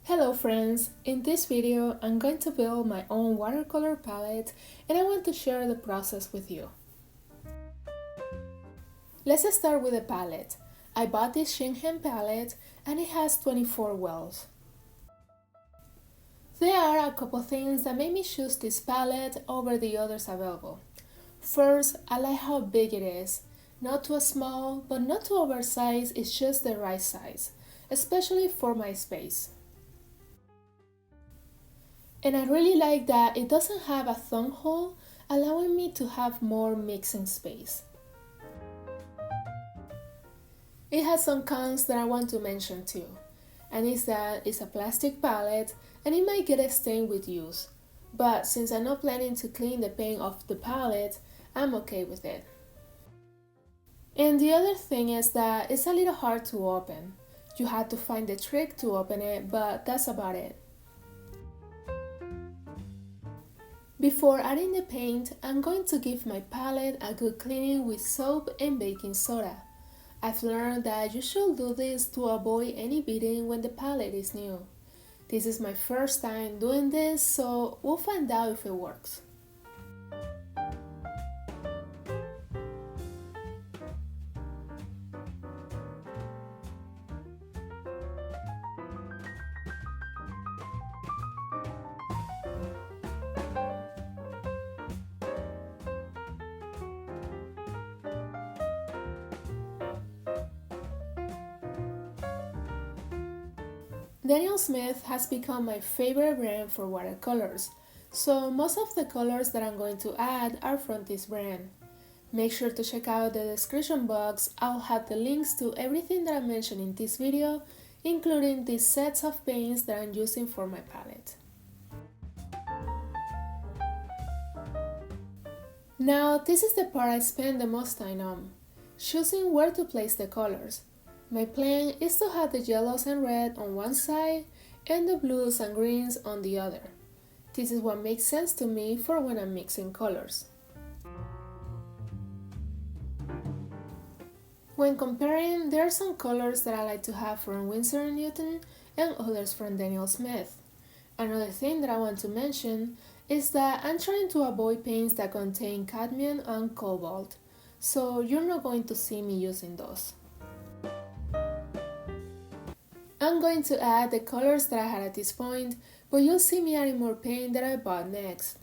Hello friends! In this video I'm going to build my own watercolor palette and I want to share the process with you. Let's start with the palette. I bought this Shinhan palette and it has 24 wells. There are a couple things that made me choose this palette over the others available. First, I like how big it is. Not too small, but not too oversized, it's just the right size, especially for my space. And I really like that it doesn't have a thumb hole, allowing me to have more mixing space. It has some cons that I want to mention too, and it's that it's a plastic palette and it might get stained with use, but since I'm not planning to clean the paint off the palette, I'm okay with it. And the other thing is that it's a little hard to open. You have to find the trick to open it, but that's about it. Before adding the paint, I'm going to give my palette a good cleaning with soap and baking soda. I've learned that you should do this to avoid any beading when the palette is new. This is my first time doing this, so we'll find out if it works. Daniel Smith has become my favorite brand for watercolors, so most of the colors that I'm going to add are from this brand. Make sure to check out the description box. I'll have the links to everything that I mentioned in this video, including these sets of paints that I'm using for my palette. Now this is the part I spend the most time on, choosing where to place the colors. My plan is to have the yellows and red on one side and the blues and greens on the other. This is what makes sense to me for when I'm mixing colors. When comparing, there are some colors that I like to have from Winsor & Newton and others from Daniel Smith. Another thing that I want to mention is that I'm trying to avoid paints that contain cadmium and cobalt, so you're not going to see me using those. I'm going to add the colors that I had at this point, but you'll see me adding more paint that I bought next.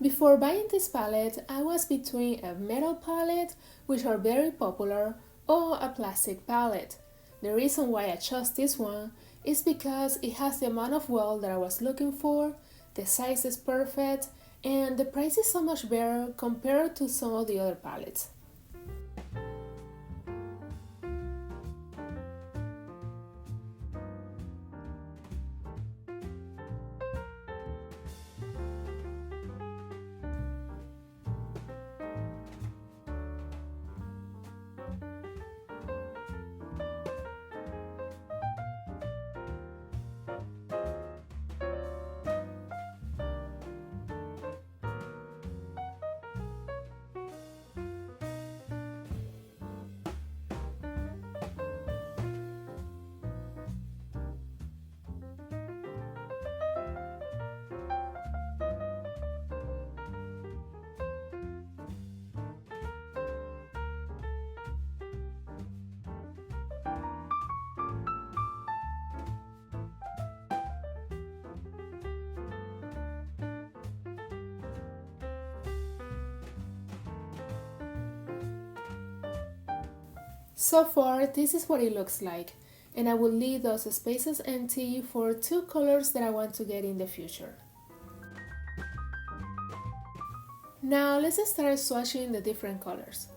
Before buying this palette, I was between a metal palette, which are very popular, or a plastic palette. The reason why I chose this one is because it has the amount of well that I was looking for, the size is perfect, and the price is so much better compared to some of the other palettes. So far, this is what it looks like, and I will leave those spaces empty for two colors that I want to get in the future. Now let's start swatching the different colors.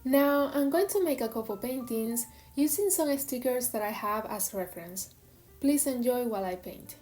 Now I'm going to make a couple paintings using some stickers that I have as reference. Please enjoy while I paint.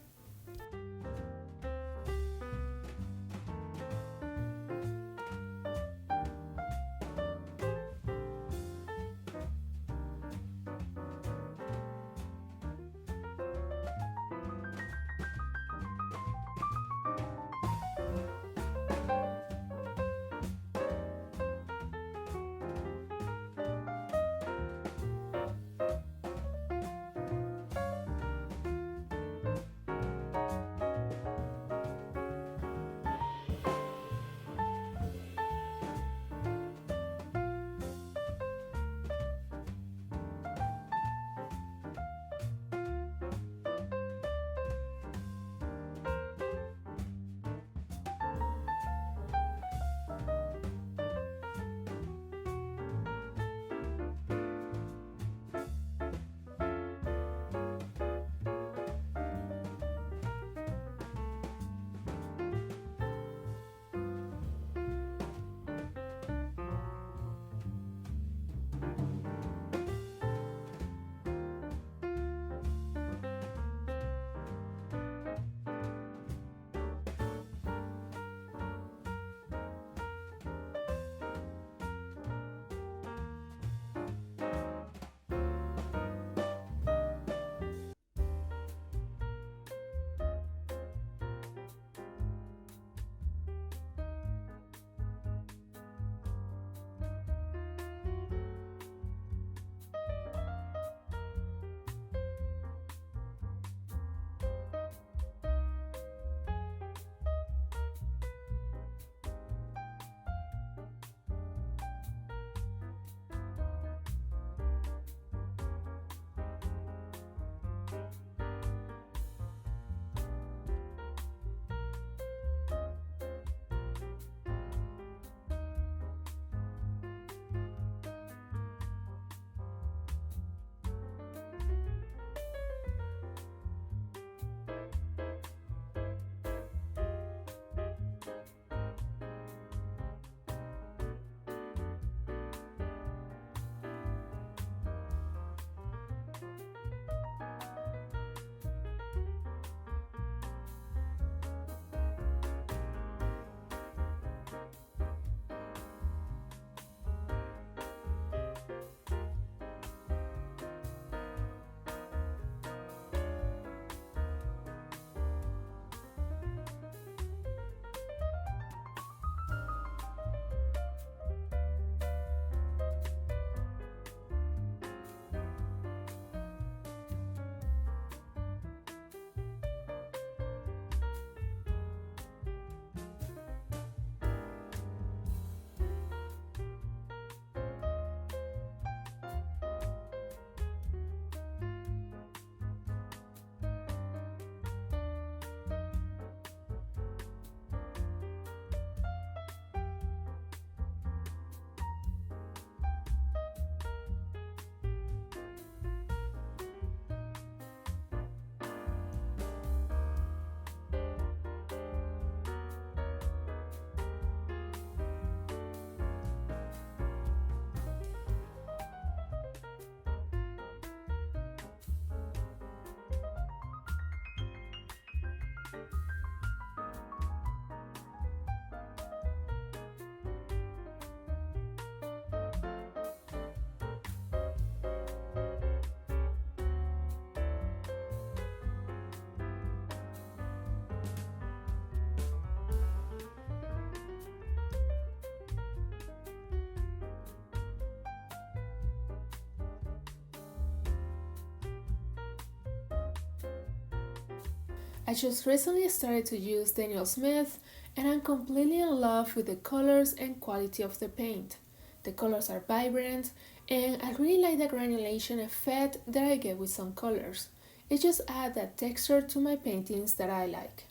I just recently started to use Daniel Smith and I'm completely in love with the colors and quality of the paint. The colors are vibrant and I really like the granulation effect that I get with some colors. It just adds that texture to my paintings that I like.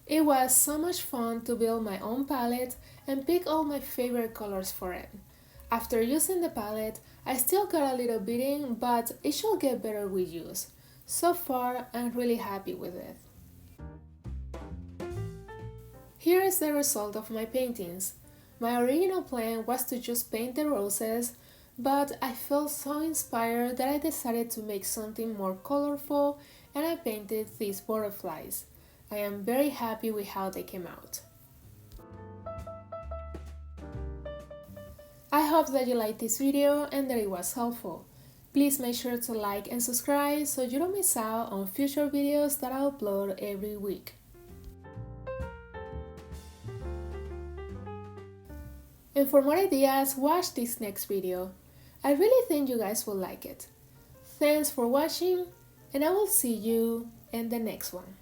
It was so much fun to build my own palette and pick all my favorite colors for it. After using the palette, I still got a little beating, but it should get better with use. So far, I'm really happy with it. Here is the result of my paintings. My original plan was to just paint the roses, but I felt so inspired that I decided to make something more colorful and I painted these butterflies. I am very happy with how they came out. I hope that you liked this video and that it was helpful. Please make sure to like and subscribe so you don't miss out on future videos that I upload every week. And for more ideas, watch this next video. I really think you guys will like it. Thanks for watching, and I will see you in the next one.